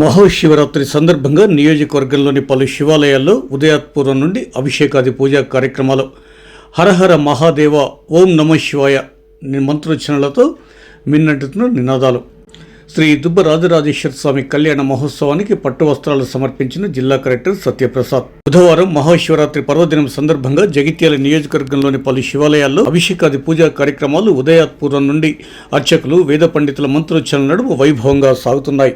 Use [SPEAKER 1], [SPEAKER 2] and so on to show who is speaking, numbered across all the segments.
[SPEAKER 1] మహాశివరాత్రి సందర్భంగా నియోజకవర్గంలోని పలు శివాలయాల్లో ఉదయాత్పూర్వం నుండి అభిషేకాది పూజా కార్యక్రమాలు, హరహర మహాదేవ, ఓం నమ శివాయ మంత్రోచ్చరణలతో మిన్నట్టుతున్న నినాదాలు. శ్రీ దుబ్బ రాజరాజేశ్వర స్వామి కళ్యాణ మహోత్సవానికి పట్టు వస్త్రాలు సమర్పించిన జిల్లా కలెక్టర్ సత్యప్రసాద్. బుధవారం మహాశివరాత్రి పర్వదినం సందర్భంగా జగిత్యాల నియోజకవర్గంలోని పలు శివాలయాల్లో అభిషేకాది పూజా కార్యక్రమాలు ఉదయాత్పూర్వం నుండి అర్చకులు, వేద పండితుల మంత్రోచ్చరణల నడుమ వైభవంగా సాగుతున్నాయి.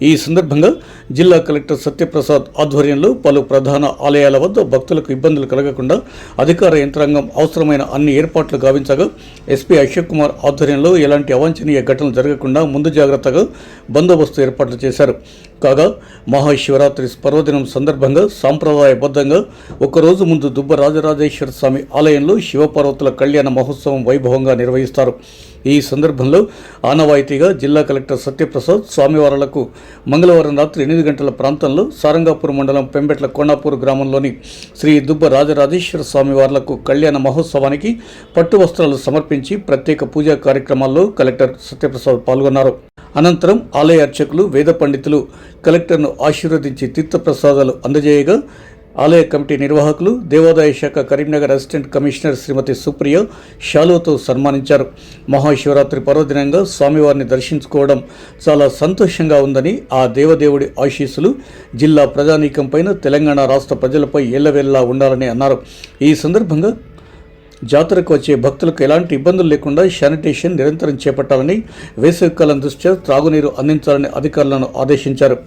[SPEAKER 1] ఈ సందర్భంగా జిల్లా కలెక్టర్ సత్యప్రసాద్ ఆధ్వర్యంలో పలు ప్రధాన ఆలయాల వద్ద భక్తులకు ఇబ్బందులు కలగకుండా అధికార యంత్రాంగం అవసరమైన అన్ని ఏర్పాట్లు గావించగా, ఎస్పీ అశోక్ కుమార్ ఆధ్వర్యంలో ఎలాంటి అవాంఛనీయ ఘటనలు జరగకుండా ముందు జాగ్రత్తగా బందోబస్తు ఏర్పాట్లు చేశారు. కాగా మహాశివరాత్రి పర్వదినం సందర్భంగా సాంప్రదాయబద్ధంగా ఒకరోజు ముందు దుబ్బ రాజరాజేశ్వర స్వామి ఆలయంలో శివపార్వతుల కళ్యాణ మహోత్సవం వైభవంగా నిర్వహిస్తారు. ఈ సందర్భంలో ఆనవాయితీగా జిల్లా కలెక్టర్ సత్యప్రసాద్ స్వామివార్లకు మంగళవారం రాత్రి 8 గంటల ప్రాంతంలో సారంగాపూర్ మండలం పెంబెట్ల కోనాపూర్ గ్రామంలోని శ్రీ దుబ్బ రాజరాజేశ్వర స్వామివార్లకు కళ్యాణ మహోత్సవానికి పట్టు వస్త్రాలు సమర్పించి ప్రత్యేక పూజా కార్యక్రమాల్లో కలెక్టర్ సత్యప్రసాద్ పాల్గొన్నారు. అనంతరం ఆలయ అర్చకులు, వేద పండితులు కలెక్టర్ను ఆశీర్వదించి తీర్థప్రసాదాలు అందజేయగా, ఆలయ కమిటీ నిర్వాహకులు, దేవాదాయ శాఖ కరీంనగర్ అసిస్టెంట్ కమిషనర్ శ్రీమతి సుప్రియ షాలువతో సన్మానించారు. మహాశివరాత్రి పర్వదినంగా స్వామివారిని దర్శించుకోవడం చాలా సంతోషంగా ఉందని, ఆ దేవదేవుడి ఆశీస్సులు జిల్లా ప్రజానీకంపైన, తెలంగాణ రాష్ట్ర ప్రజలపై ఎల్లవేళలా ఉండాలని అన్నారు. ఈ సందర్భంగా జాతరకు వచ్చే భక్తులకు ఎలాంటి ఇబ్బందులు లేకుండా శానిటేషన్ నిరంతరం చేపట్టాలని, వేసవికాలం దృష్ట్యా త్రాగునీరు అందించాలని అధికారులను ఆదేశించారు.